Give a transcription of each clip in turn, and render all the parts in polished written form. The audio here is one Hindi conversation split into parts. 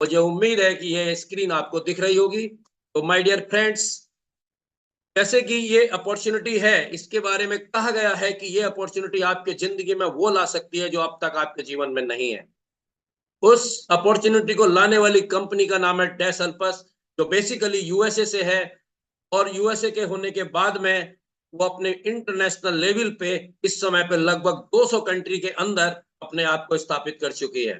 मुझे उम्मीद है कि यह स्क्रीन आपको दिख रही होगी। तो माय डियर फ्रेंड्स, जैसे कि ये अपॉर्चुनिटी है, इसके बारे में कहा गया है कि ये अपॉर्चुनिटी आपके जिंदगी में वो ला सकती है जो अब तक आपके जीवन में नहीं है। उस अपॉर्चुनिटी को लाने वाली कंपनी का नाम है डैस अल्पस, जो बेसिकली यूएसए से है। और यूएसए के होने के बाद में वो अपने इंटरनेशनल लेवल पे इस समय पे लगभग 200 कंट्री के अंदर अपने आप को स्थापित कर चुकी है।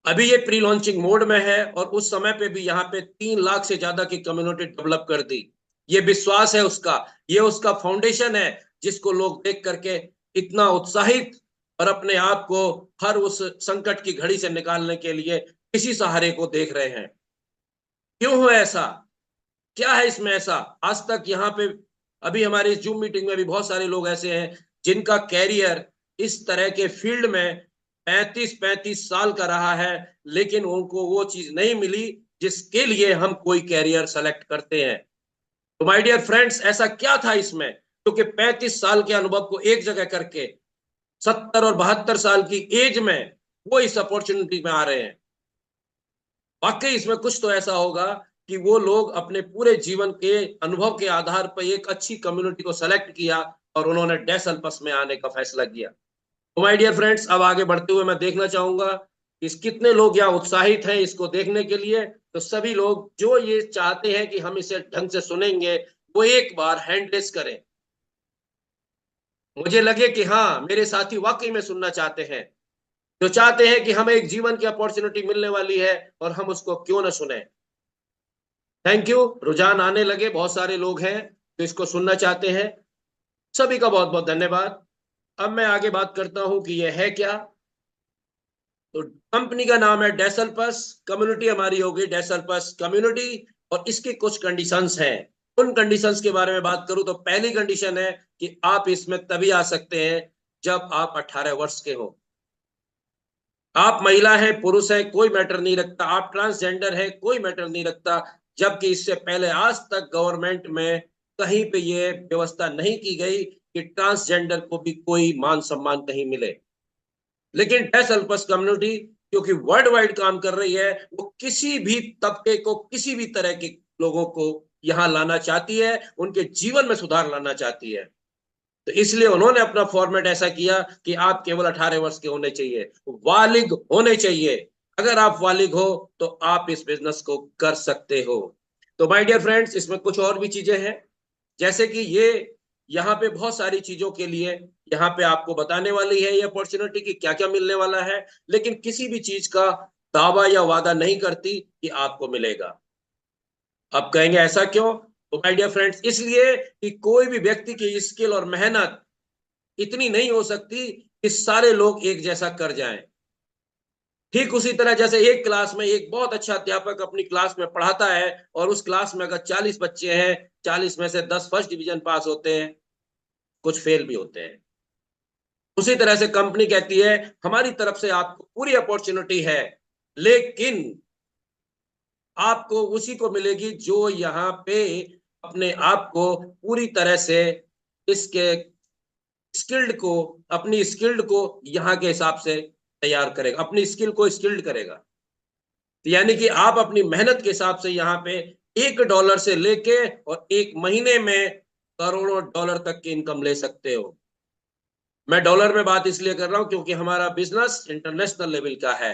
अभी ये प्री लॉन्चिंग मोड में है और उस समय पे भी यहाँ पे 3 लाख से ज्यादा की कम्युनिटी डेवलप कर दी। ये विश्वास है उसका, ये उसका फाउंडेशन है, जिसको लोग देख करके इतना उत्साहित और अपने आप को हर उस संकट की घड़ी से निकालने के लिए किसी सहारे को देख रहे हैं। क्यों है ऐसा? क्या है इसमें ऐसा? आज तक यहाँ पे अभी हमारी इस जूम मीटिंग में भी बहुत सारे लोग ऐसे हैं जिनका कैरियर इस तरह के फील्ड में 35-35 साल का रहा है, लेकिन उनको वो चीज नहीं मिली जिसके लिए हम कोई कैरियर सेलेक्ट करते हैं। तो माय डियर फ्रेंड्स, ऐसा क्या था इसमें क्योंकि 35 साल के अनुभव को एक जगह करके 70 और 72 साल की एज में वो इस अपॉर्चुनिटी में आ रहे हैं। वाकई इसमें कुछ तो ऐसा होगा कि वो लोग अपने पूरे जीवन के अनुभव के आधार पर एक अच्छी कम्युनिटी को सेलेक्ट किया और उन्होंने डैस अल्पस में आने का फैसला किया। तो माय डियर फ्रेंड्स, अब आगे बढ़ते हुए मैं देखना चाहूंगा कि कितने लोग यहाँ उत्साहित हैं इसको देखने के लिए। तो सभी लोग जो ये चाहते हैं कि हम इसे ढंग से सुनेंगे, वो एक बार हैंड रेस करें। मुझे लगे कि हाँ, मेरे साथी वाकई में सुनना चाहते हैं, जो चाहते हैं कि हमें एक जीवन की अपॉर्चुनिटी मिलने वाली है और हम उसको क्यों ना सुने। Thank you. रुझान आने लगे, बहुत सारे लोग हैं जो इसको सुनना चाहते हैं। सभी का बहुत बहुत धन्यवाद। अब मैं आगे बात करता हूं कि यह है क्या। तो कंपनी का नाम है डेसल्पस, कम्युनिटी हमारी होगी डेसल्पस कम्युनिटी। और इसकी कुछ कंडीशंस हैं। उन कंडीशंस के बारे में बात करूं तो पहली कंडीशन है कि आप इसमें तभी आ सकते हैं जब आप 18 वर्ष के हो। आप महिला है, पुरुष है, कोई मैटर नहीं रखता। आप ट्रांसजेंडर है, कोई मैटर नहीं रखता। जबकि इससे पहले आज तक गवर्नमेंट में कहीं पे ये व्यवस्था नहीं की गई कि ट्रांसजेंडर को भी कोई मान सम्मान कहीं मिले। लेकिन डैश अल्पस कम्युनिटी क्योंकि वर्ल्ड वाइड काम कर रही है, वो किसी भी तबके को, किसी भी तरह के लोगों को यहाँ लाना चाहती है, उनके जीवन में सुधार लाना चाहती है। तो इसलिए उन्होंने अपना फॉर्मेट ऐसा किया कि आप केवल 18 वर्ष के होने चाहिए, वालिग होने चाहिए। अगर आप वालिग हो तो आप इस बिजनेस को कर सकते हो। तो माय डियर फ्रेंड्स, इसमें कुछ और भी चीजें हैं, जैसे कि ये यहाँ पे बहुत सारी चीजों के लिए यहाँ पे आपको बताने वाली है ये अपॉर्चुनिटी कि क्या क्या मिलने वाला है, लेकिन किसी भी चीज का दावा या वादा नहीं करती कि आपको मिलेगा। अब कहेंगे ऐसा क्यों? तो माय डियर फ्रेंड्स, इसलिए कि कोई भी व्यक्ति की स्किल और मेहनत इतनी नहीं हो सकती कि सारे लोग एक जैसा कर जाएं। ठीक उसी तरह जैसे एक क्लास में एक बहुत अच्छा अध्यापक अपनी क्लास में पढ़ाता है और उस क्लास में अगर 40 बच्चे हैं, 40 में से 10 फर्स्ट डिवीजन पास होते हैं, कुछ फेल भी होते हैं। उसी तरह से कंपनी कहती है हमारी तरफ से आपको पूरी अपॉर्चुनिटी है, लेकिन आपको उसी को मिलेगी जो यहाँ पे अपने आप को पूरी तरह से इसके स्किल्ड को, अपनी स्किल्ड को यहाँ के हिसाब से तैयार करेगा, अपनी स्किल को स्किल्ड करेगा। तो यानी कि आप अपनी मेहनत के हिसाब से यहाँ पे $1 से लेके और एक महीने में करोड़ों डॉलर तक की इनकम ले सकते हो। मैं डॉलर में बात इसलिए कर रहा हूं क्योंकि हमारा बिजनेस इंटरनेशनल लेवल का है।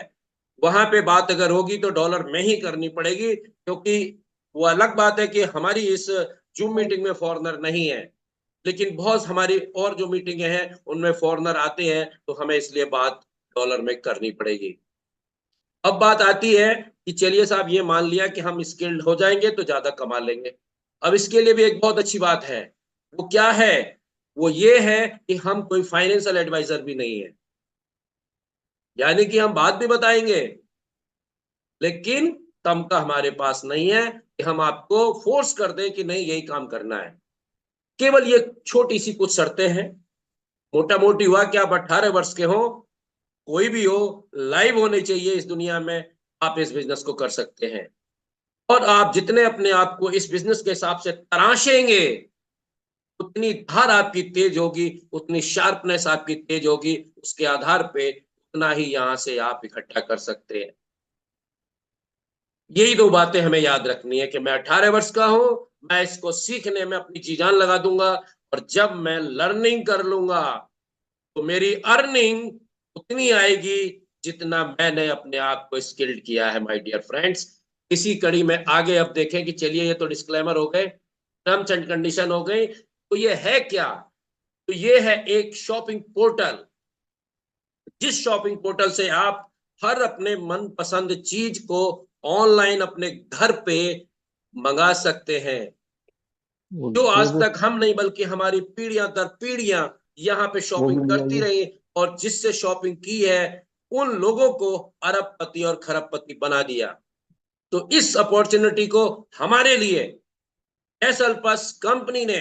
वहां पे बात अगर होगी तो डॉलर में ही करनी पड़ेगी, क्योंकि वो अलग बात है कि हमारी इस जूम मीटिंग में फॉरेनर नहीं है, लेकिन बहुत हमारी और जो मीटिंगें हैं उनमें फॉरेनर आते हैं, तो हमें इसलिए बात डॉलर में करनी पड़ेगी। अब बात आती है कि चलिए साहब, ये मान लिया कि हम स्किल्ड हो जाएंगे तो ज्यादा कमा लेंगे। अब इसके लिए भी एक बहुत अच्छी बात है। वो क्या है? वो ये है कि हम कोई फाइनेंशियल एडवाइजर भी नहीं है। यानी कि हम बात भी बताएंगे, लेकिन तमका हमारे पास नहीं है कि हम आपको फोर्स कर दें कि नहीं यही काम करना है। केवल ये छोटी सी कुछ शर्तें हैं। मोटा मोटी हुआ कि आप 18 वर्ष के हो, कोई भी हो, लाइव होने चाहिए इस दुनिया में, आप इस बिजनेस को कर सकते हैं। और आप जितने अपने आप को इस बिजनेस के हिसाब से तराशेंगे, उतनी धार आपकी तेज होगी, उतनी शार्पनेस आपकी तेज होगी, उसके आधार पे उतना ही यहां से आप इकट्ठा कर सकते हैं। यही दो बातें हमें याद रखनी है कि मैं 18 वर्ष का हूं, मैं इसको सीखने में अपनी जी जान लगा दूंगा, और जब मैं लर्निंग कर लूंगा तो मेरी अर्निंग उतनी आएगी जितना मैंने अपने आप को स्किल्ड किया है। माय डियर फ्रेंड्स, इसी कड़ी में आगे अब देखें कि चलिए, ये तो डिस्क्लेमर हो गए, टर्म्स एंड कंडीशन हो गई, तो ये है क्या? तो ये है एक शॉपिंग पोर्टल, जिस शॉपिंग पोर्टल से आप हर अपने मनपसंद चीज को ऑनलाइन अपने घर पे मंगा सकते हैं, जो ओके, आज तक हम नहीं बल्कि हमारी पीढ़ियां दर पीढ़ियां यहाँ पे वो शॉपिंग मिल करती जाएगी। रही, और जिससे शॉपिंग की है उन लोगों को अरबपति और खरबपति बना दिया। तो इस अपॉर्चुनिटी को हमारे लिए एसएल प्लस कंपनी ने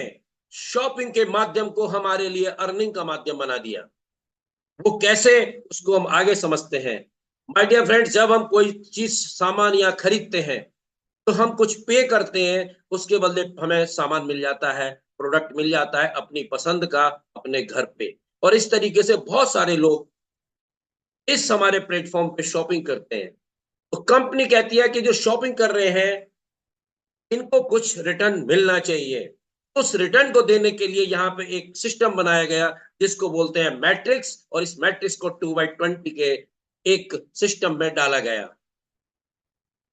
शॉपिंग के माध्यम को हमारे लिए अर्निंग का माध्यम बना दिया। वो कैसे, उसको हम आगे समझते हैं। माय डियर फ्रेंड्स, जब हम कोई चीज सामान या खरीदते हैं तो हम कुछ पे करते हैं, उसके बदले हमें सामान मिल जाता है, प्रोडक्ट मिल जाता है अपनी पसंद का अपने घर पे। और इस तरीके से बहुत सारे लोग इस हमारे प्लेटफॉर्म पे शॉपिंग करते हैं। तो कंपनी कहती है कि जो शॉपिंग कर रहे हैं इनको कुछ रिटर्न मिलना चाहिए। उस रिटर्न को देने के लिए यहाँ पे एक सिस्टम बनाया गया जिसको बोलते हैं मैट्रिक्स, और इस मैट्रिक्स को 2x20 के एक सिस्टम में डाला गया।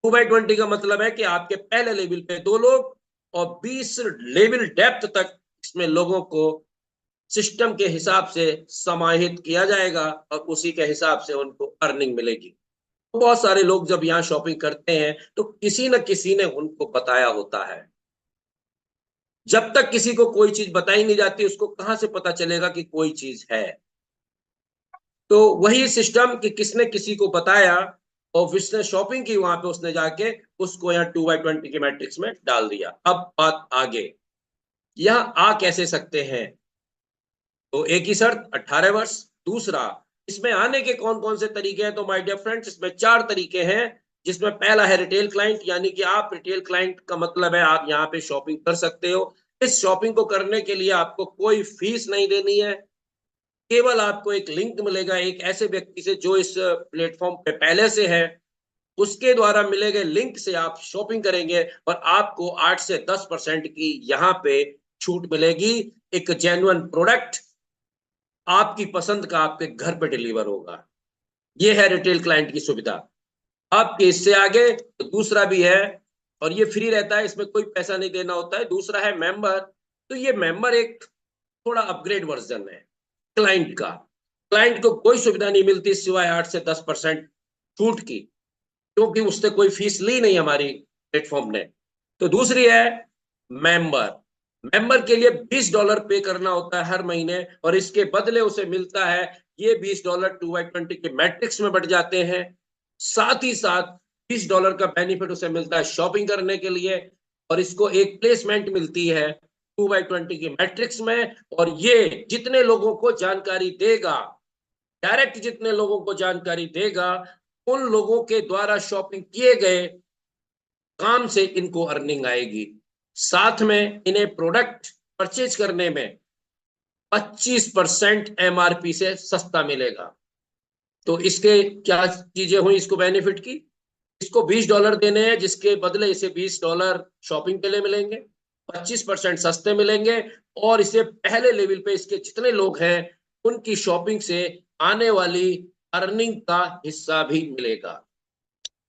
2x20 का मतलब है कि आपके पहले लेवल पे 2 लोग और 20 लेवल डेप्थ तक इसमें लोगों को सिस्टम के हिसाब से समाहित किया जाएगा, और उसी के हिसाब से उनको अर्निंग मिलेगी। तो बहुत सारे लोग जब यहाँ शॉपिंग करते हैं तो किसी न किसी ने उनको बताया होता है। जब तक किसी को कोई चीज बताई नहीं जाती, उसको कहां से पता चलेगा कि कोई चीज है? तो वही सिस्टम कि किसने किसी को बताया और जिसने शॉपिंग की वहां पे उसने जाके उसको यहाँ 2x20 के मैट्रिक्स में डाल दिया। अब बात आगे, यहाँ आ कैसे सकते हैं? तो एक ही शर्त, 18 वर्ष। दूसरा, इसमें आने के कौन कौन से तरीके हैं? तो माय डियर फ्रेंड्स, इसमें 4 तरीके हैं, जिसमें पहला है रिटेल क्लाइंट, यानी कि आप रिटेल क्लाइंट का मतलब है आप यहाँ पे शॉपिंग कर सकते हो। इस शॉपिंग को करने के लिए आपको कोई फीस नहीं देनी है, केवल आपको एक लिंक मिलेगा एक ऐसे व्यक्ति से जो इस प्लेटफॉर्म पे पहले से है, उसके द्वारा मिले गए लिंक से आप शॉपिंग करेंगे और आपको 8 से 10% की यहाँ पे छूट मिलेगी। एक जेन्युइन प्रोडक्ट आपकी पसंद का आपके घर पे डिलीवर होगा। ये है रिटेल क्लाइंट की सुविधा। आपके इससे आगे तो दूसरा भी है, और ये फ्री रहता है, इसमें कोई पैसा नहीं देना होता है। दूसरा है मेंबर। तो ये मेंबर एक थोड़ा अपग्रेड वर्जन है क्लाइंट का। क्लाइंट को कोई सुविधा नहीं मिलती सिवाय 8 से 10% छूट की, क्योंकि उससे कोई फीस ली नहीं हमारी प्लेटफॉर्म ने। तो दूसरी है मेंबर। मेंबर के लिए $20 पे करना होता है हर महीने, और इसके बदले उसे मिलता है ये $20 2x20 के मैट्रिक्स में बढ़ जाते हैं। साथ ही साथ $20 का बेनिफिट उसे मिलता है शॉपिंग करने के लिए, और इसको एक प्लेसमेंट मिलती है 2x20 की मैट्रिक्स में। और ये जितने लोगों को जानकारी देगा, डायरेक्ट जितने लोगों को जानकारी देगा, उन लोगों के द्वारा शॉपिंग किए गए काम से इनको अर्निंग आएगी। साथ में इन्हें प्रोडक्ट परचेज करने में 25% एमआरपी से सस्ता मिलेगा। तो इसके क्या चीजें हुई इसको बेनिफिट की? इसको $20 देने हैं, जिसके बदले इसे $20 शॉपिंग के लिए मिलेंगे, 25% सस्ते मिलेंगे, और इसे पहले लेवल पे इसके जितने लोग हैं उनकी शॉपिंग से आने वाली अर्निंग का हिस्सा भी मिलेगा।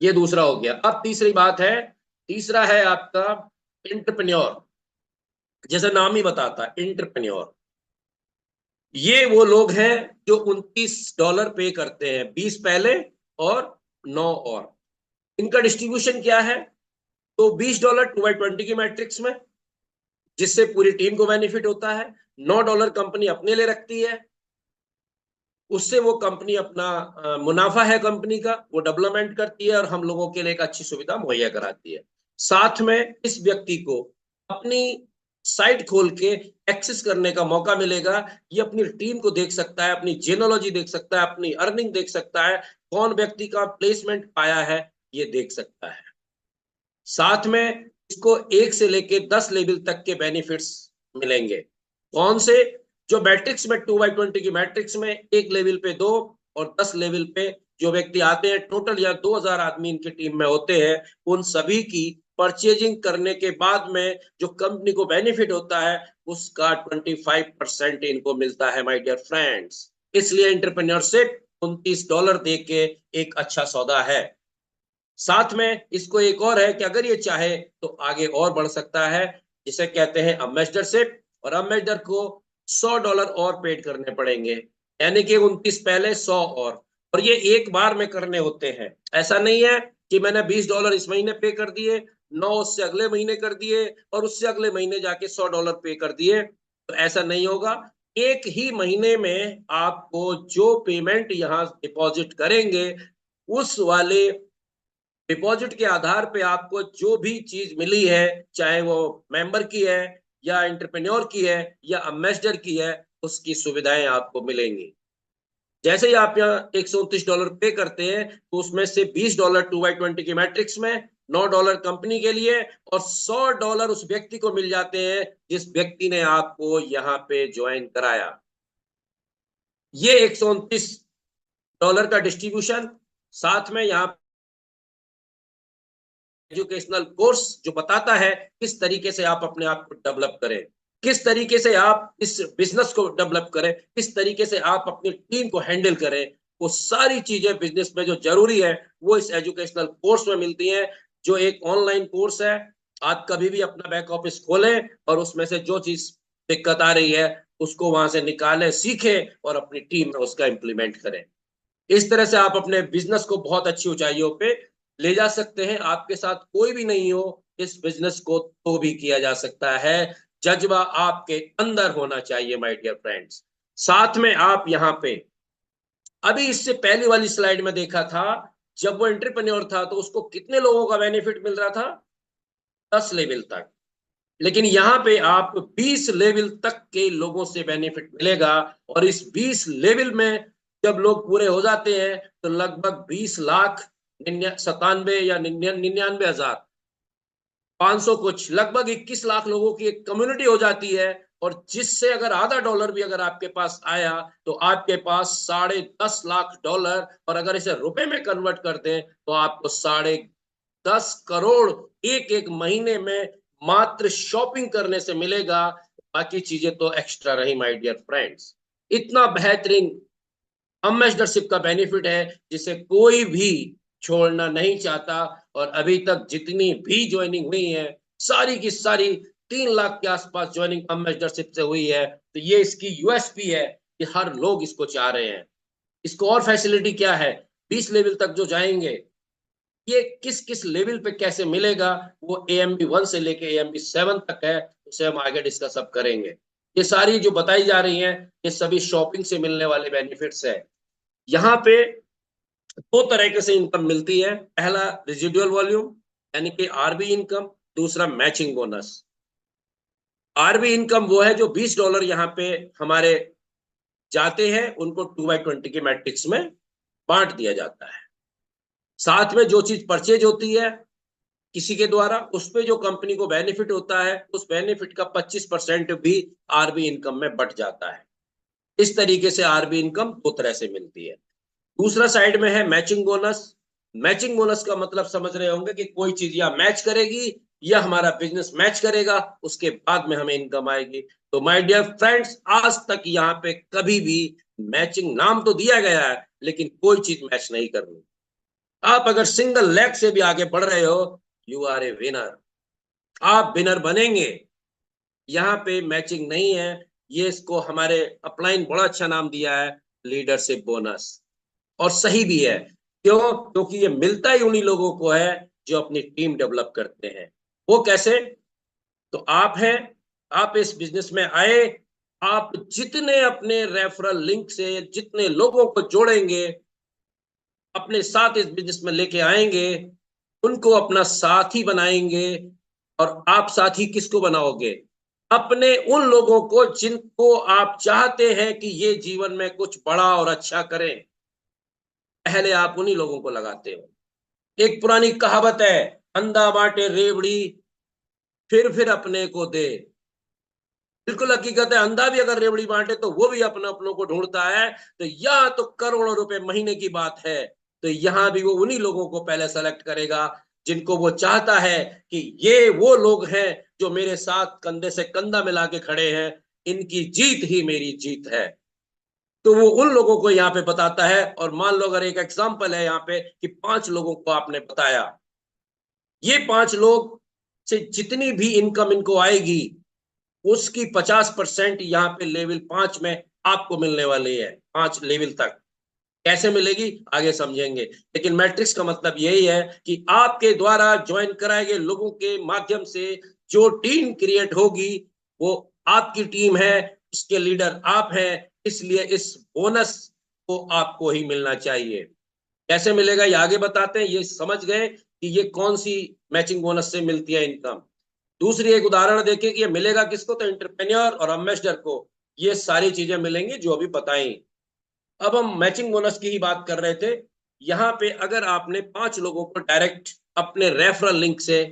ये दूसरा हो गया। अब तीसरी बात है, तीसरा है आपका एंटरप्रेन्योर। जैसे नाम ही बताता है एंटरप्रेन्योर, ये वो लोग हैं जो $29 पे करते हैं, 20 पहले और 9 और। इनका डिस्ट्रीब्यूशन क्या है? तो $20 2x20 की मैट्रिक्स में, जिससे पूरी टीम को बेनिफिट होता है। $9 कंपनी अपने लिए रखती है, उससे वो कंपनी अपना मुनाफा है कंपनी का वो डेवलपमेंट करती है और हम लोगों के लिए एक अच्छी सुविधा मुहैया कराती है। साथ में इस व्यक्ति को अपनी साइट खोल के एक्सेस करने का मौका मिलेगा। ये अपनी टीम को देख सकता है, अपनी जेनोलॉजी देख सकता है, अपनी अर्निंग देख सकता है, कौन व्यक्ति का प्लेसमेंट पाया है ये देख सकता है। साथ में इसको 1 से लेके 10 लेवल तक के बेनिफिट्स मिलेंगे। कौन से? जो मैट्रिक्स में 2x20 की मैट्रिक्स में 1 लेवल पे 2 और 10 लेवल पे जो व्यक्ति आते हैं, टोटल या 2000 आदमी इनकी टीम में होते हैं, उन सभी की परचेजिंग करने के बाद में जो कंपनी को बेनिफिट होता है उसका 25% इनको मिलता है माय डियर फ्रेंड्स। इसलिए एंटरप्रेन्योरशिप $29 दे के एक अच्छा सौदा है। साथ में इसको एक और है कि अगर ये चाहे तो आगे और बढ़ सकता है, जिसे कहते हैं अम्बेसडरशिप, और अम्बेसडर को $100 और पेड करने पड़ेंगे, यानी कि 29 पहले 100 और ये एक बार में करने होते हैं। ऐसा नहीं है कि मैंने $20 इस महीने पे कर दिए, 9 उससे अगले महीने कर दिए और उससे अगले महीने जाके $100 पे कर दिए, तो ऐसा नहीं होगा। एक ही महीने में आपको जो पेमेंट यहाँ डिपॉजिट करेंगे उस वाले डिपॉजिट के आधार पे आपको जो भी चीज मिली है, चाहे वो मेंबर की है या एंटरप्रेन्योर की है या अम्बेसडर की है, उसकी सुविधाएं आपको मिलेंगी। जैसे ही आप यहाँ $129 पे करते हैं तो उसमें से $20 2x20 की मैट्रिक्स में, $9 कंपनी के लिए और $100 उस व्यक्ति को मिल जाते हैं जिस व्यक्ति ने आपको यहाँ पे ज्वाइन कराया। ये $129 का डिस्ट्रीब्यूशन, साथ में यहाँ एजुकेशनल कोर्स जो बताता है किस तरीके से आप अपने आप को डेवलप करें, किस तरीके से आप इस बिजनेस को डेवलप करें, किस तरीके से आप अपनी टीम को हैंडल करें, वो सारी चीजें बिजनेस में जो जरूरी है वो इस एजुकेशनल कोर्स में मिलती हैं, जो एक ऑनलाइन कोर्स है। आप कभी भी अपना बैक ऑफिस खोलें और उसमें से जो चीज दिक्कत आ रही है उसको वहां से निकालें, सीखें और अपनी टीम में उसका इम्प्लीमेंट करें। इस तरह से आप अपने बिजनेस को बहुत अच्छी ऊंचाइयों पे ले जा सकते हैं। आपके साथ कोई भी नहीं हो, इस बिजनेस को तो भी किया जा सकता है। जज्बा आपके अंदर होना चाहिए माय डियर फ्रेंड्स। साथ में आप यहाँ पे अभी इससे पहली वाली स्लाइड में देखा था, जब वो एंटरप्रेन्योर था तो उसको कितने लोगों का बेनिफिट मिल रहा था? 10 लेवल तक। लेकिन यहाँ पे आप 20 लेवल तक के लोगों से बेनिफिट मिलेगा, और इस 20 लेवल में जब लोग पूरे हो जाते हैं तो लगभग 20,97 या 99,500 कुछ, लगभग 21 लाख लोगों की एक कम्युनिटी हो जाती है। और जिससे अगर आधा डॉलर भी अगर आपके पास आया तो आपके पास $10.5 लाख, और अगर इसे रुपए में कन्वर्ट कर दें तो आपको 10.5 करोड़ एक एक महीने में मात्र शॉपिंग करने से मिलेगा। बाकी चीजें तो एक्स्ट्रा रही माय डियर फ्रेंड्स। इतना बेहतरीन अम्बेसडरशिप का बेनिफिट है जिसे कोई भी छोड़ना नहीं चाहता। और अभी तक जितनी भी ज्वाइनिंग हुई है सारी की सारी 3 लाख के आसपास ज्वाइनिंग अम्बेसडरशिप से हुई है। तो ये इसकी यूएसपी है कि हर लोग इसको चाह रहे हैं। इसको और फैसिलिटी क्या है, 20 लेवल तक जो जाएंगे, ये किस किस लेवल पे कैसे मिलेगा, वो AMB1 से लेके AMB7 तक है, उसे हम आगे डिस्कस अब करेंगे। ये सारी जो बताई जा रही हैं ये सभी शॉपिंग से मिलने वाले बेनिफिट्स है। यहाँ पे दो तरीके से इनकम मिलती है, पहला रेजिडुअल वॉल्यूम यानी कि RB इनकम, दूसरा मैचिंग बोनस। RB इनकम वो है जो $20 यहाँ पे हमारे जाते हैं, उनको 2x20 के मैट्रिक्स में बांट दिया जाता है। साथ में जो चीज परचेज होती है किसी के द्वारा, उस पे जो कंपनी को बेनिफिट होता है उस बेनिफिट का 25% भी RB इनकम में बट जाता है। इस तरीके से RB इनकम दो तरह से मिलती है। दूसरा साइड में है मैचिंग बोनस। मैचिंग बोनस का मतलब समझ रहे होंगे कि कोई चीज या मैच करेगी या हमारा बिजनेस मैच करेगा, उसके बाद में हमें इनकम आएगी। तो माय डियर फ्रेंड्स, आज तक यहाँ पे कभी भी मैचिंग नाम तो दिया गया है लेकिन कोई चीज मैच नहीं करनी। आप अगर सिंगल लेग से भी आगे बढ़ रहे हो, यू आर ए विनर, आप विनर बनेंगे। यहाँ पे मैचिंग नहीं है। ये इसको हमारे अपलाइन बड़ा अच्छा नाम दिया है, लीडरशिप बोनस। और सही भी है, क्यों? क्योंकि ये मिलता ही उन्हीं लोगों को है जो अपनी टीम डेवलप करते हैं। वो कैसे? तो आप हैं, आप इस बिजनेस में आए, आप जितने अपने रेफरल लिंक से जितने लोगों को जोड़ेंगे, अपने साथ इस बिजनेस में लेके आएंगे, उनको अपना साथी बनाएंगे। और आप साथी किसको बनाओगे? अपने उन लोगों को जिनको आप चाहते हैं कि ये जीवन में कुछ बड़ा और अच्छा करें। पहले आप उन्हीं लोगों को लगाते हो। एक पुरानी कहावत है, अंधा बांटे रेवड़ी फिर अपने को दे। बिल्कुल हकीकत है, अंधा भी अगर रेवड़ी बांटे तो वो भी अपने अपनों को ढूंढता है। तो या तो करोड़ों रुपए महीने की बात है, तो यहाँ भी वो उन्हीं लोगों को पहले सेलेक्ट करेगा जिनको वो चाहता है कि ये वो लोग हैं जो मेरे साथ कंधे से कंधा मिला के खड़े हैं, इनकी जीत ही मेरी जीत है। तो वो उन लोगों को यहाँ पे बताता है। और मान लो अगर एक एग्जाम्पल है यहाँ पे कि 5 लोगों को आपने बताया, ये 5 लोग से जितनी भी इनकम इनको आएगी उसकी 50% यहाँ पे लेवल 5 में आपको मिलने वाली है। 5 लेवल तक कैसे मिलेगी आगे समझेंगे, लेकिन मैट्रिक्स का मतलब यही है कि आपके द्वारा ज्वाइन कराए गए लोगों के माध्यम से जो टीम क्रिएट होगी वो आपकी टीम है, उसके लीडर आप हैं, इसलिए इस बोनस को आपको ही मिलना चाहिए। कैसे मिलेगा ये आगे बताते हैं। ये समझ गए कि ये कौन सी मैचिंग बोनस से मिलती है इनकम। दूसरी एक उदाहरण देखें कि ये मिलेगा किसको, तो एंटरप्रेन्योर और एम्बेसडर को ये सारी चीजें मिलेंगी जो अभी बताई। अब हम मैचिंग बोनस की ही बात कर रहे थे। यहाँ पे अगर आपने 5 लोगों को डायरेक्ट अपने रेफरल लिंक से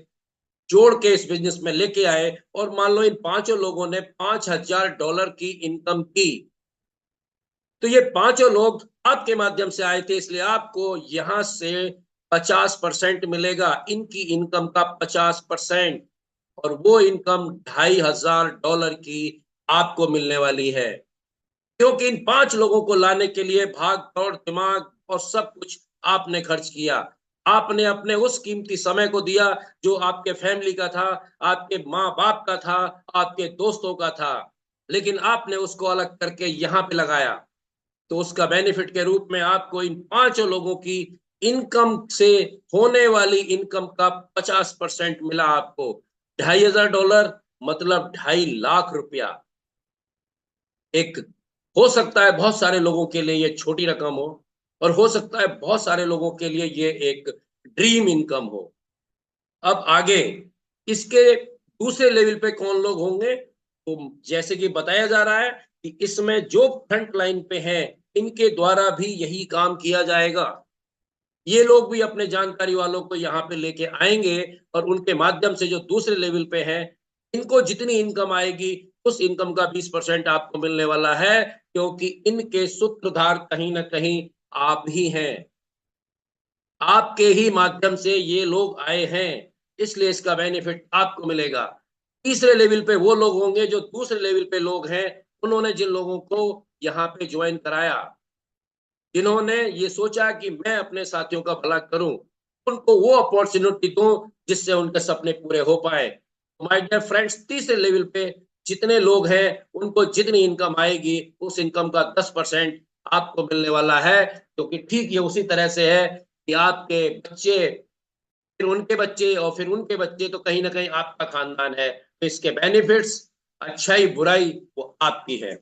जोड़ के इस बिजनेस में लेके आए और मान लो इन 5 लोगों ने $5000 की इनकम की, तो ये 5 लोग आपके माध्यम से आए थे, इसलिए आपको यहां से 50% मिलेगा, इनकी इनकम का 50%। और वो इनकम $2500 की आपको मिलने वाली है, क्योंकि इन 5 लोगों को लाने के लिए भाग दौड़ दिमाग और सब कुछ आपने खर्च किया। आपने अपने उस कीमती समय को दिया जो आपके फैमिली का था, आपके माँ बाप का था, आपके दोस्तों का था, लेकिन आपने उसको अलग करके यहाँ पे लगाया। तो उसका बेनिफिट के रूप में आपको इन 5 लोगों की इनकम से होने वाली इनकम का 50% मिला आपको। $2500 मतलब 2.5 लाख। एक हो सकता है बहुत सारे लोगों के लिए ये छोटी रकम हो, और हो सकता है बहुत सारे लोगों के लिए ये एक ड्रीम इनकम हो। अब आगे इसके दूसरे लेवल पे कौन लोग होंगे, तो जैसे कि बताया जा रहा है कि इसमें जो फ्रंट लाइन पे हैं इनके द्वारा भी यही काम किया जाएगा। ये लोग भी अपने जानकारी वालों को यहाँ पे लेके आएंगे और उनके माध्यम से जो दूसरे लेवल पे हैं इनको जितनी इनकम आएगी उस इनकम का 20% आपको मिलने वाला है, क्योंकि इनके सूत्रधार कहीं ना कहीं आप ही हैं। आपके ही माध्यम से ये लोग आए हैं, इसलिए इसका बेनिफिट आपको मिलेगा। तीसरे लेवल पे वो लोग होंगे जो दूसरे लेवल पे लोग हैं, उन्होंने जिन लोगों को यहाँ पे ज्वाइन कराया, जिन्होंने ये सोचा कि मैं अपने साथियों का भला करूं, उनको वो अपॉर्चुनिटी दूं जिससे उनके सपने पूरे हो पाए। माय डियर फ्रेंड्स, तीसरे लेवल पे जितने लोग हैं उनको जितनी इनकम आएगी उस इनकम का 10% आपको मिलने वाला है, क्योंकि ठीक ये उसी तरह से है कि आपके बच्चे, फिर उनके बच्चे और फिर उनके बच्चे, तो कहीं ना कहीं आपका खानदान है, तो इसके बेनिफिट्स, अच्छाई बुराई वो आपकी है।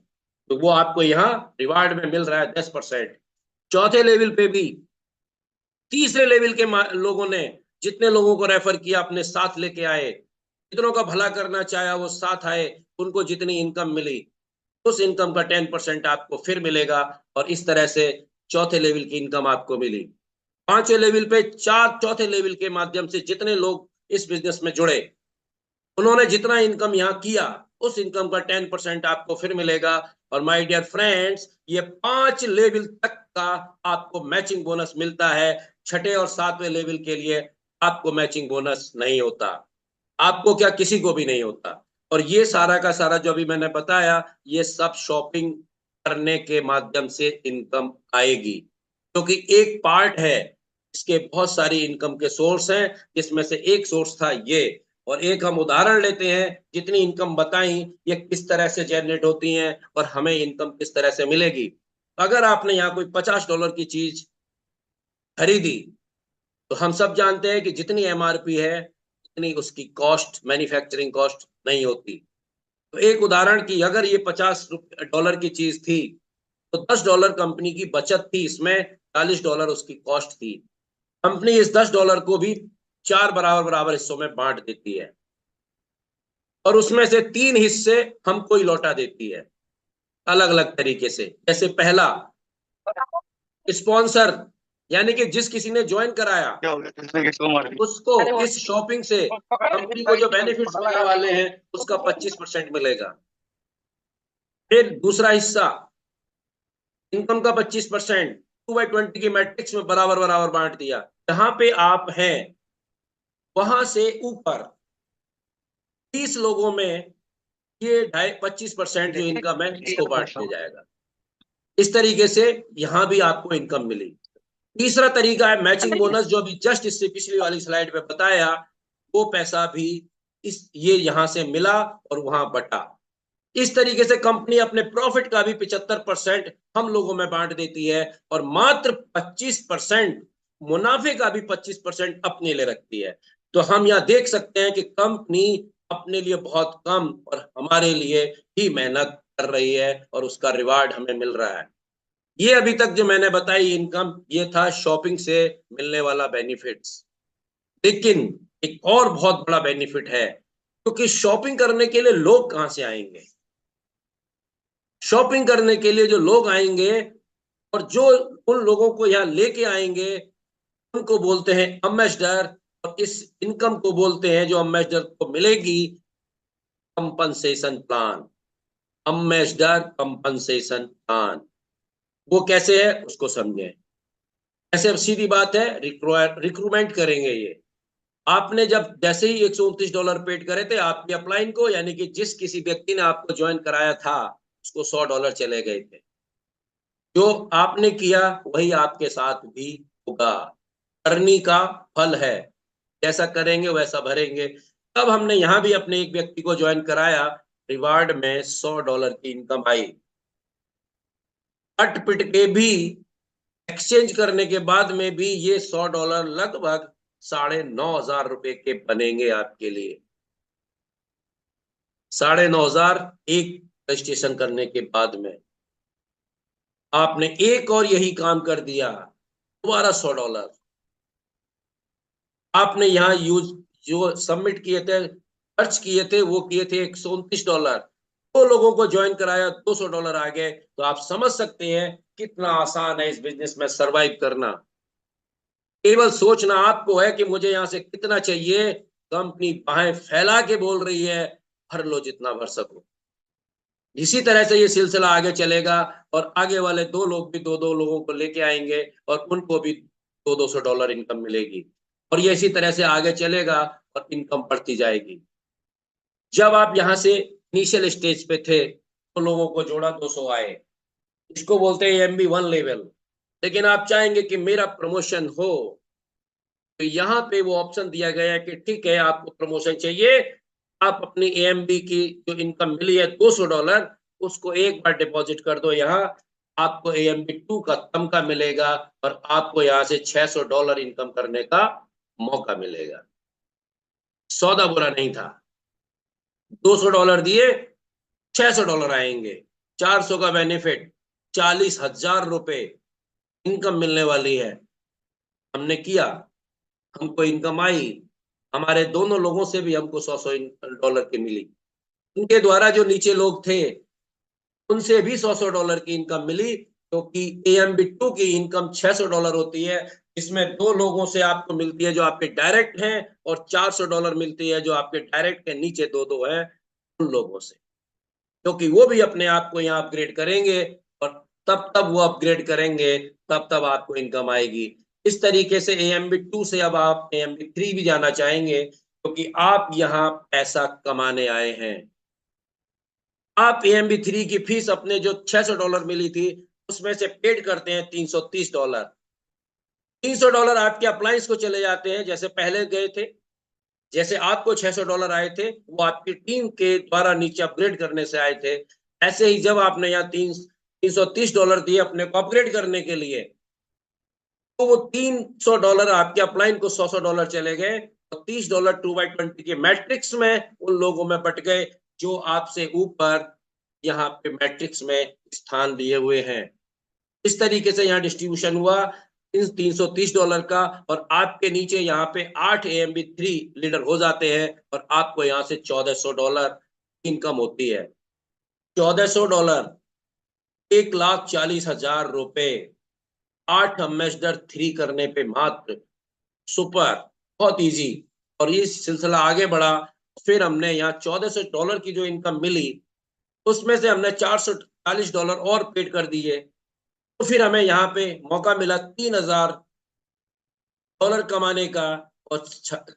तो वो आपको यहाँ रिवार्ड में मिल रहा है 10%। चौथे लेवल पे भी तीसरे लेवल के लोगों ने जितने लोगों को रेफर किया अपने साथ लेके आए, जितनों का भला करना चाहा वो साथ आए, उनको जितनी इनकम मिली उस इनकम का 10% आपको फिर मिलेगा। और इस तरह से चौथे लेवल की इनकम आपको मिली। पांचवें लेवल पे चौथे लेवल के माध्यम से जितने लोग इस बिजनेस में जुड़े, उन्होंने जितना इनकम यहाँ किया उस इनकम का 10% आपको फिर मिलेगा। और माय डियर फ्रेंड्स, ये 5 लेवल तक का आपको मैचिंग बोनस मिलता है। छठे और सातवें लेवल के लिए आपको मैचिंग बोनस नहीं होता, आपको क्या किसी को भी नहीं होता। और ये सारा का सारा जो अभी मैंने बताया, ये सब शॉपिंग करने के माध्यम से इनकम आएगी, क्योंकि एक पार्ट है, इसके बहुत सारी इनकम के सोर्स हैं, जिसमें से एक सोर्स था ये। और एक हम उदाहरण लेते हैं, जितनी इनकम बताई ये किस तरह से जनरेट होती हैं और हमें इनकम किस तरह से मिलेगी। अगर आपने यहाँ कोई $50 की चीज खरीदी, तो हम सब जानते हैं कि जितनी एमआरपी है उतनी उसकी कॉस्ट, मैन्युफैक्चरिंग कॉस्ट नहीं होती। तो एक उदाहरण की, अगर ये $50 की चीज थी, तो $10 कंपनी की बचत थी, इसमें $40 उसकी कॉस्ट थी। कंपनी इस $10 को भी 4 बराबर बराबर हिस्सों में बांट देती है, और उसमें से 3 हिस्से हमको ही लौटा देती है अलग अलग तरीके से। जैसे पहला, स्पॉन्सर, यानी कि जिस किसी ने ज्वाइन कराया उसको इस शॉपिंग से कंपनी को जो बेनिफिट्स मिलने वाले हैं उसका 25% मिलेगा। फिर दूसरा हिस्सा इनकम का 25%, 2/20 की मैट्रिक्स में बराबर बराबर बांट दिया। जहां पे आप हैं वहां से ऊपर 30 लोगों में ये 25% जो इनकम है इसको बांट दिया जाएगा। इस तरीके से यहां भी आपको इनकम मिली। तीसरा तरीका है मैचिंग बोनस, जो अभी जस्ट इससे पिछली वाली स्लाइड पे बताया, वो पैसा भी ये यहां से मिला और वहां बटा। इस तरीके से कंपनी अपने प्रॉफिट का भी 75% हम लोगों में बांट देती है और मात्र 25% मुनाफे का भी 25% अपने लिए रखती है। तो हम यहां देख सकते हैं कि कंपनी अपने लिए बहुत कम और हमारे लिए ही मेहनत कर रही है और उसका रिवार्ड हमें मिल रहा है। ये अभी तक जो मैंने बताई इनकम, ये था शॉपिंग से मिलने वाला बेनिफिट्स। लेकिन एक और बहुत बड़ा बेनिफिट है, क्योंकि शॉपिंग करने के लिए लोग कहां से आएंगे? शॉपिंग करने के लिए जो लोग आएंगे और जो उन लोगों को यहाँ लेके आएंगे, उनको बोलते हैं एम्बेसडर। और इस इनकम को बोलते हैं, जो एम्बेसडर को मिलेगी, compensation plan. Ambassador compensation plan वो कैसे है उसको समझें। ऐसे अब सीधी बात है, रिक्रूटमेंट करेंगे ये। आपने जब जैसे ही $129 पेड करे थे आपकी अपलाइन को, यानी कि जिस किसी व्यक्ति ने आपको ज्वाइन कराया था, उसको $100 चले गए थे। जो आपने किया वही आपके साथ भी होगा। करनी का फल है, जैसा करेंगे वैसा भरेंगे। तब हमने यहां भी अपने एक व्यक्ति को ज्वाइन कराया, रिवार्ड में $100 की इनकम आई। अट पिट के भी एक्सचेंज करने के बाद में भी ये $100 लगभग 9,500 के बनेंगे आपके लिए। 9,500 एक रजिस्ट्रेशन करने के बाद में। आपने एक और यही काम कर दिया, दोबारा $100 आपने यहाँ यूज जो सबमिट किए थे, खर्च किए थे, वो किए थे $129। दो लोगों को ज्वाइन कराया, $200 आ गए। तो आप समझ सकते हैं कितना आसान है इस बिजनेस में सरवाइव करना। केवल सोचना आपको है कि मुझे यहां से कितना चाहिए। कंपनी बाहें फैला के बोल रही है, भर लो जितना भर सको। इसी तरह से ये सिलसिला आगे चलेगा और आगे वाले दो लोग भी दो दो लोगों को लेके आएंगे और उनको भी $200 इनकम मिलेगी। और ये इसी तरह से आगे चलेगा और इनकम बढ़ती जाएगी। जब आप यहाँ से इनिशियल स्टेज पे थे तो लोगों को जोड़ा, 200 आए। इसको बोलते हैं MB1 लेवल। लेकिन आप चाहेंगे कि मेरा प्रमोशन हो, तो यहाँ पे वो ऑप्शन दिया गया है कि ठीक है, आपको प्रमोशन चाहिए, आप अपनी AMB की जो इनकम मिली है $200, उसको एक बार डिपॉजिट कर दो यहाँ। आपको AMB2 का तमगा मिलेगा और आपको यहाँ से $600 इनकम करने का मौका मिलेगा। सौदा बुरा नहीं था। $200 दिए, $600 आएंगे, 400 का बेनिफिट, ₹40,000 इनकम मिलने वाली है। हमने किया, हमको इनकम आई। हमारे दोनों लोगों से भी हमको $100 की मिली। उनके द्वारा जो नीचे लोग थे उनसे भी $100 की इनकम मिली, क्योंकि AMB2 की इनकम $600 होती है। इसमें दो लोगों से आपको मिलती है जो आपके डायरेक्ट हैं, और $400 मिलती है जो आपके डायरेक्ट के नीचे दो दो हैं उन लोगों से, क्योंकि वो भी अपने आप को यहाँ अपग्रेड करेंगे और तब तब वो अपग्रेड करेंगे, तब तब आपको इनकम आएगी। इस तरीके से AMB2 से अब आप AMB3 भी जाना चाहेंगे, क्योंकि आप यहाँ पैसा कमाने आए हैं। आप AMB3 की फीस अपने जो $600 मिली थी उसमें से पेड करते हैं $330। $300 आपके अप्लायंस को चले जाते हैं, जैसे पहले गए थे। जैसे आपको $600 आए थे, वो आपकी टीम के द्वारा नीचे अपग्रेड करने से आए थे। ऐसे ही जब आपने यहाँ $330 दिए अपने को अपग्रेड करने के लिए, तो वो $300 आपके अपलाइन को $100 चले गए और $30 2/20 के मैट्रिक्स में उन लोगों में बट गए जो आपसे ऊपर यहाँ पे मैट्रिक्स में स्थान लिए हुए हैं। इस तरीके से यहाँ डिस्ट्रीब्यूशन हुआ इन $330 का, और आपके नीचे यहाँ पे 8 AMB3 लीडर हो जाते हैं और आपको यहाँ से $1,400 इनकम होती है। $1,400, $1,40,000, 8 एम्बेसडर 3 करने पे मात्र। सुपर, बहुत इजी। और ये सिलसिला आगे बढ़ा। फिर हमने यहाँ $1,400 की जो इनकम मिली, उसमें से हमने $440 और पेड कर दिए। तो फिर हमें यहाँ पे मौका मिला $3000 कमाने का, और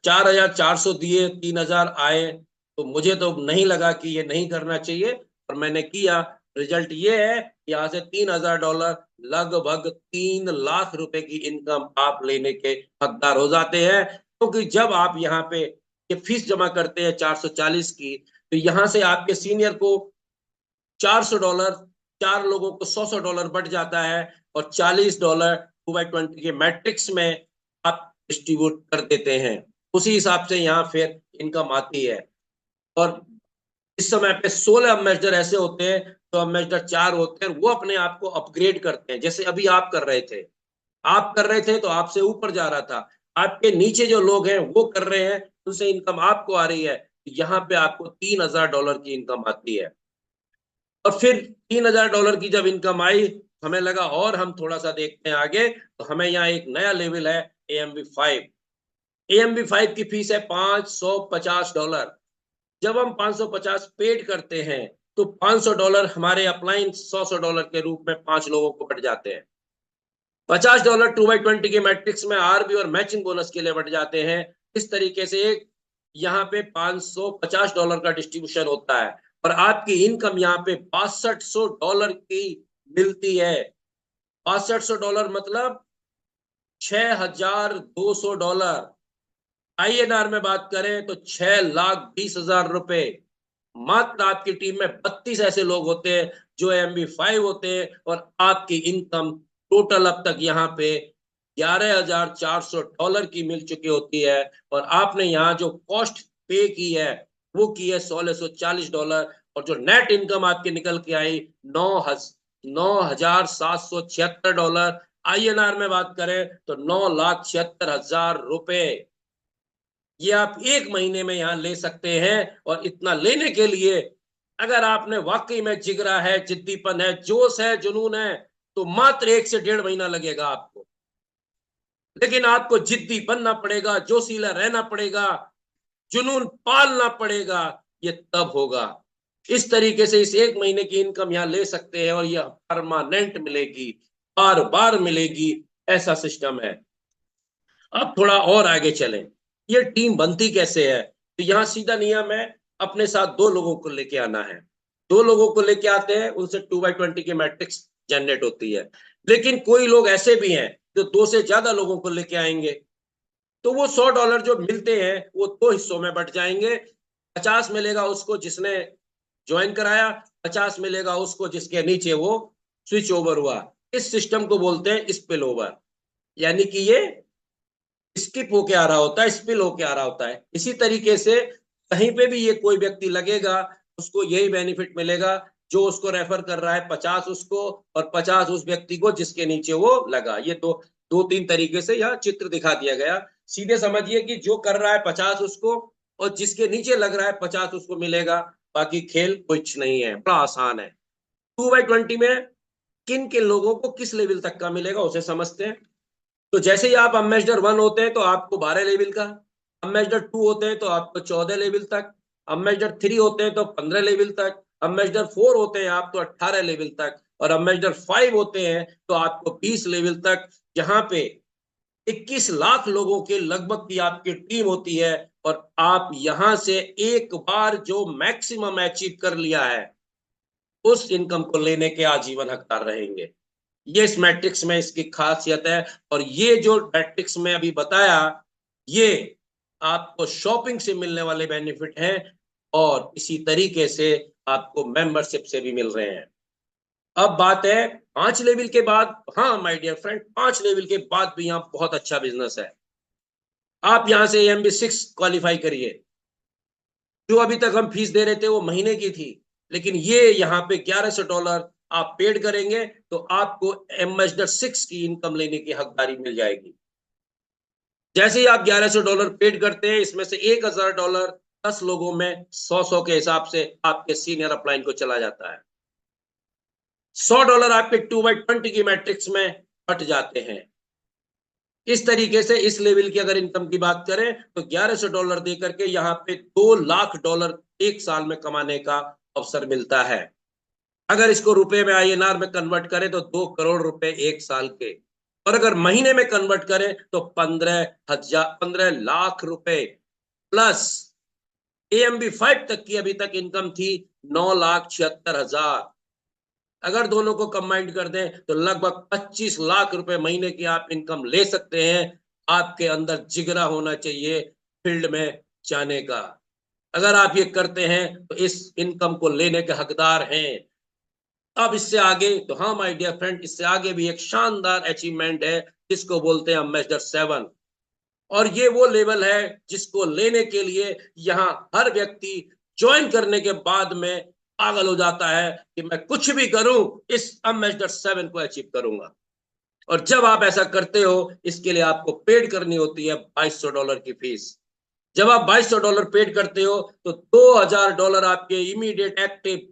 4400 दिए, 3000 आए। तो मुझे तो नहीं लगा कि ये नहीं करना चाहिए, और मैंने किया। रिजल्ट ये है कि यहाँ से $3000, लगभग 3 लाख रुपए की इनकम आप लेने के हकदार हो जाते हैं। क्योंकि जब आप यहाँ पे ये फीस जमा करते हैं 440 की, तो यहाँ से आपके सीनियर को $400, 4 लोगों को $100 बढ़ जाता है, और $40 2/20 के मैट्रिक्स में आप डिस्ट्रीब्यूट कर देते हैं। उसी हिसाब से यहाँ फिर इनकम आती है। और इस समय पे 16 एम्बेसडर ऐसे होते हैं, तो एम्बेसडर 4 होते हैं, वो अपने आप को अपग्रेड करते हैं। जैसे अभी आप कर रहे थे, तो आपसे ऊपर जा रहा था। आपके नीचे जो लोग हैं वो कर रहे हैं, उनसे इनकम आपको आ रही है। यहाँ पे आपको $3000 की इनकम आती है। और फिर $3000 की जब इनकम आई, हमें लगा और हम थोड़ा सा देखते हैं आगे। तो हमें यहाँ एक नया लेवल है, AMB5। AMB5 की फीस है $550। जब हम 550 पेड करते हैं, तो $500 हमारे अपलाइन $100 के रूप में 5 लोगों को बढ़ जाते हैं। $50 2/20 के मैट्रिक्स में RB और मैचिंग बोनस के लिए बढ़ जाते हैं। इस तरीके से यहाँ पे $550 का डिस्ट्रीब्यूशन होता है, और आपकी इनकम यहाँ पे $6200 की मिलती है। $6200 मतलब $6200। INR में बात करें तो 6,20,000 रुपए। मात्र आपकी टीम में 32 ऐसे लोग होते हैं जो MB5 होते हैं, और आपकी इनकम टोटल अब तक यहाँ पे $11,400 की मिल चुकी होती है। और आपने यहाँ जो कॉस्ट पे की है वो की है $1640, और जो नेट इनकम आपकी निकल के आई $9,776। INR में बात करें तो $9,76,000। ये आप एक महीने में यहाँ ले सकते हैं। और इतना लेने के लिए अगर आपने वाकई में जिगरा है, जिद्दीपन है, जोश है, जुनून है, तो मात्र 1 से 1.5 महीना लगेगा आपको। लेकिन आपको जिद्दी बनना पड़ेगा, जोशीला रहना पड़ेगा, जुनून पालना पड़ेगा, ये तब होगा। इस तरीके से इस एक महीने की इनकम यहाँ ले सकते हैं, और यह परमानेंट मिलेगी, बार बार मिलेगी, ऐसा सिस्टम है। अब थोड़ा और आगे चलें, ये टीम बनती कैसे है। तो यहाँ सीधा नियम है, अपने साथ 2 लोगों को लेके आना है। 2 लोगों को लेके आते हैं, उनसे 2/20 की मैट्रिक्स जनरेट होती है। लेकिन कोई लोग ऐसे भी हैं जो 2 से ज्यादा लोगों को लेके आएंगे, तो वो $100 जो मिलते हैं वो 2 हिस्सों में बट जाएंगे। 50 मिलेगा उसको जिसने ज्वाइन कराया, 50 मिलेगा उसको जिसके नीचे वो स्विच ओवर हुआ। इस सिस्टम को बोलते हैं स्पिल ओवर, यानी कि ये स्किप होके आ रहा होता है, स्पिल होके आ रहा होता है। इसी तरीके से कहीं पे भी ये कोई व्यक्ति लगेगा, उसको यही बेनिफिट मिलेगा। जो उसको रेफर कर रहा है 50 उसको, और 50 उस व्यक्ति को जिसके नीचे वो लगा। ये दो तीन तरीके से यहाँ चित्र दिखा दिया गया। सीधे समझिए कि जो कर रहा है 50 उसको, और जिसके नीचे लग रहा है 50 उसको मिलेगा। बाकी खेल कुछ नहीं है, बड़ा आसान है। 2/20 में किन किन लोगों को किस लेवल तक का मिलेगा उसे समझते हैं। तो जैसे ही आप अम्बेसडर 1 होते हैं तो आपको 12 लेवल का, अम्बेसडर 2 होते हैं तो आपको 14 लेवल तक, अम्बेसडर 3 होते हैं तो 15 लेवल तक, अम्बेसडर 4 होते हैं आप तो 18 लेवल तक, और अम्बेसडर 5 होते हैं तो आपको 20 लेवल तक। जहां पे 21 लाख लोगों के लगभग की आपकी टीम होती है, और आप यहां से एक बार जो मैक्सिमम अचीव कर लिया है, उस इनकम को लेने के आजीवन हकदार रहेंगे। ये इस मैट्रिक्स में इसकी खासियत है। और ये जो मैट्रिक्स में अभी बताया, ये आपको शॉपिंग से मिलने वाले बेनिफिट हैं, और इसी तरीके से आपको मेंबरशिप से भी मिल रहे हैं। अब बात है 5 लेवल के बाद। हाँ माय डियर फ्रेंड, 5 लेवल के बाद भी यहाँ बहुत अच्छा बिजनेस है। आप यहाँ से AMB6 क्वालिफाई करिए। जो अभी तक हम फीस दे रहे थे वो महीने की थी, लेकिन ये यहाँ पे $1100 आप पेड करेंगे तो आपको एम्बेसडर 6 की इनकम लेने की हकदारी मिल जाएगी। जैसे ही आप $1100 पेड करते हैं, इसमें से $1000 10 लोगों में 100 के हिसाब से आपके सीनियर अपलाइन को चला जाता है। $100 आपके 2/20 की मैट्रिक्स में हट जाते हैं। इस तरीके से इस लेवल की अगर इनकम की बात करें तो $1100 दे करके यहाँ पे $2 लाख एक साल में कमाने का अवसर मिलता है। अगर इसको रुपए में INR में कन्वर्ट करें तो 2 करोड़ रुपए एक साल के, और अगर महीने में कन्वर्ट करें तो 15 लाख रुपए प्लस AMB5 तक की अभी तक इनकम थी 9,76,000। अगर दोनों को कंबाइंड कर दें तो लगभग 25 लाख रुपए महीने की आप इनकम ले सकते हैं। आपके अंदर जिगरा होना चाहिए फील्ड में जाने का। अगर आप ये करते हैं तो इस इनकम को लेने के हकदार हैं। अब इससे आगे तो हाँ माय डियर फ्रेंड, इससे आगे भी एक शानदार अचीवमेंट है जिसको बोलते हैं एम्बेसडर 7। और ये वो लेवल है जिसको लेने के लिए यहाँ हर व्यक्ति ज्वाइन करने के बाद में पागल हो जाता है कि मैं कुछ भी करूं इस एम्बेसडर 7 को अचीव करूंगा। और जब आप ऐसा करते हो इसके लिए आपको पेड करनी होती है $2,200 की फीस। जब आप $2,200 पेड करते हो तो $2,000 आपके इमीडिएट एक्टिव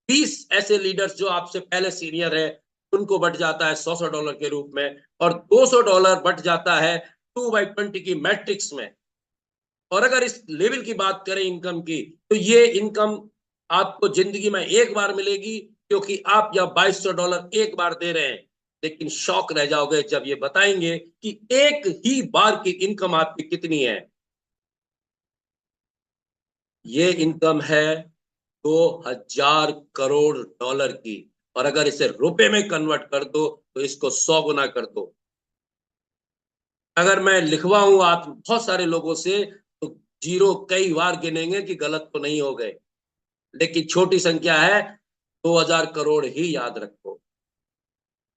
20 ऐसे लीडर्स जो आपसे पहले सीनियर है उनको बट जाता है $100 के रूप में, और $200 बट जाता है 2/20 की मैट्रिक्स में। और अगर इस लेवल की बात करें इनकम की, तो ये इनकम आपको जिंदगी में एक बार मिलेगी, क्योंकि आप यह $2,200 एक बार दे रहे हैं। लेकिन शॉक रह जाओगे जब ये बताएंगे कि एक ही बार की इनकम आपकी कितनी है। ये इनकम है 2,000 करोड़ की, और अगर इसे रुपए में कन्वर्ट कर दो तो इसको 100 गुना कर दो। अगर मैं लिखवाऊं आप बहुत सारे लोगों से तो जीरो कई बार गिनेंगे कि गलत तो नहीं हो गए, लेकिन छोटी संख्या है। 2,000 करोड़ ही याद रखो।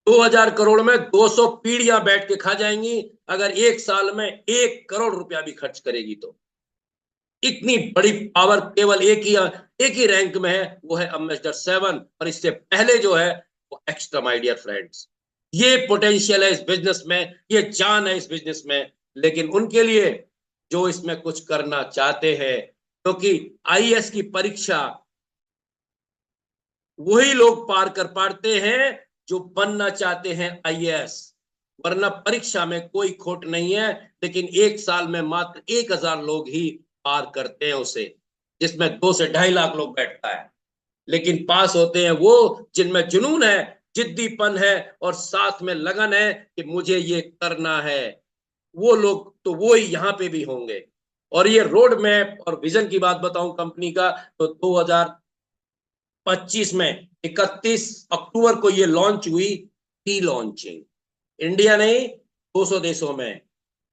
2,000 करोड़ में 200 पीढ़ियां बैठ के खा जाएंगी अगर एक साल में 1 करोड़ रुपया भी खर्च करेगी तो। इतनी बड़ी पावर केवल एक ही रैंक में है, वो है एम्बेसडर 7। और इससे पहले जो है वो एक्स्ट्रा, माय डियर फ्रेंड्स। ये पोटेंशियल है इस बिजनेस में, ये जान है इस बिजनेस में, लेकिन उनके लिए जो इसमें कुछ करना चाहते हैं, क्योंकि IAS की परीक्षा वही लोग पार कर पाते हैं जो बनना चाहते हैं IAS। वरना परीक्षा में कोई खोट नहीं है, लेकिन एक साल में मात्र 1,000 लोग ही पार करते हैं उसे, जिसमें 2 से 2.5 लाख लोग बैठता है। लेकिन पास होते हैं वो जिनमें जुनून है, जिद्दीपन है, और साथ में लगन है कि मुझे ये करना है। वो लोग तो वो ही यहाँ पे भी होंगे। और ये रोड मैप और विजन की बात बताऊं कंपनी का, तो 2025 में 31 अक्टूबर को ये लॉन्च हुई। प्री लॉन्चिंग, इंडिया नहीं 200 देशों में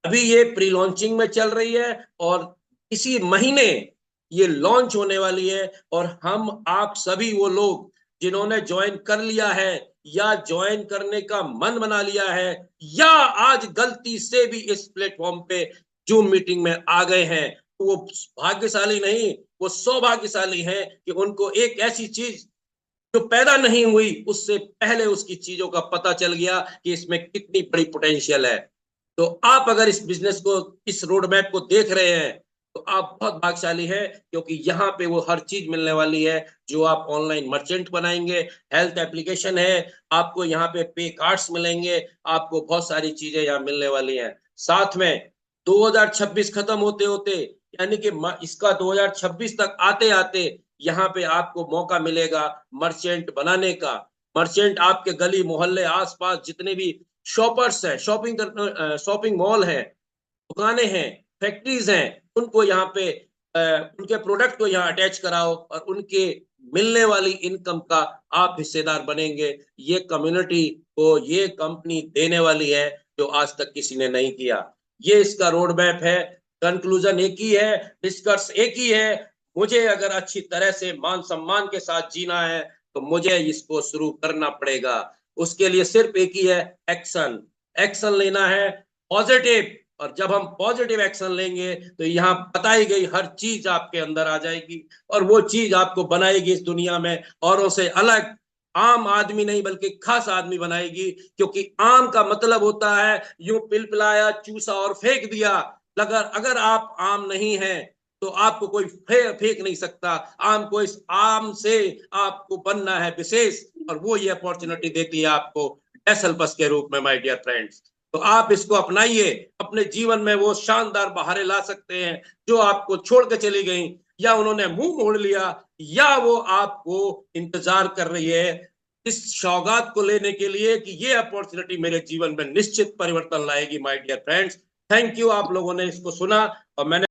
अभी ये प्री लॉन्चिंग में चल रही है, और इसी महीने ये लॉन्च होने वाली है। और हम आप सभी वो लोग जिन्होंने ज्वाइन कर लिया है या ज्वाइन करने का मन बना लिया है, या आज गलती से भी इस प्लेटफॉर्म पे जूम मीटिंग में आ गए हैं, तो वो भाग्यशाली नहीं, वो सौभाग्यशाली हैं कि उनको एक ऐसी चीज जो पैदा नहीं हुई उससे पहले उसकी चीजों का पता चल गया कि इसमें कितनी बड़ी पोटेंशियल है। तो आप अगर इस बिजनेस को, इस रोड मैप को देख रहे हैं तो आप बहुत भाग्यशाली हैं, क्योंकि यहाँ पे वो हर चीज मिलने वाली है जो आप ऑनलाइन मर्चेंट बनाएंगे। हेल्थ एप्लीकेशन है, आपको यहाँ पे पे कार्ड्स मिलेंगे, आपको बहुत सारी चीजें यहाँ मिलने वाली हैं। साथ में 2026 खत्म होते होते, यानी कि इसका 2026 तक आते आते यहाँ पे आपको मौका मिलेगा मर्चेंट बनाने का। मर्चेंट आपके गली मोहल्ले आसपास जितने भी शॉपर्स हैं, शॉपिंग मॉल है, दुकानें हैं, फैक्ट्रीज हैं, उनको यहाँ पे उनके प्रोडक्ट को यहाँ अटैच कराओ, और उनके मिलने वाली इनकम का आप हिस्सेदार बनेंगे। ये कम्युनिटी को ये कंपनी देने वाली है जो आज तक किसी ने नहीं किया। ये इसका रोड मैप है। कंक्लूजन एक ही है, निष्कर्ष एक ही है। मुझे अगर अच्छी तरह से मान सम्मान के साथ जीना है तो मुझे इसको शुरू करना पड़ेगा। उसके लिए सिर्फ एक ही है, एक्शन। एक्शन लेना है पॉजिटिव, और जब हम पॉजिटिव एक्शन लेंगे तो यहाँ बताई गई हर चीज आपके अंदर आ जाएगी, और वो चीज आपको बनाएगी इस दुनिया में औरों से अलग। आम आदमी नहीं बल्कि खास आदमी बनाएगी, क्योंकि आम का मतलब होता है यूं पिलपिलाया, चूसा और फेंक दिया। अगर अगर आप आम नहीं हैं तो आपको कोई फेंक नहीं सकता। आम को, इस आम से आपको बनना है विशेष, और वो ये अपॉर्चुनिटी देती है आपको डेसल्पस के रूप में, माय डियर फ्रेंड्स। तो आप इसको अपनाइए, अपने जीवन में वो शानदार बहारें ला सकते हैं जो आपको छोड़ के चली गई। या उन्होंने मुंह मोड़ लिया, या वो आपको इंतजार कर रही है इस सौगात को लेने के लिए कि ये अपॉर्चुनिटी मेरे जीवन में निश्चित परिवर्तन लाएगी। My dear friends, thank you, आप लोगों ने इसको सुना और मैंने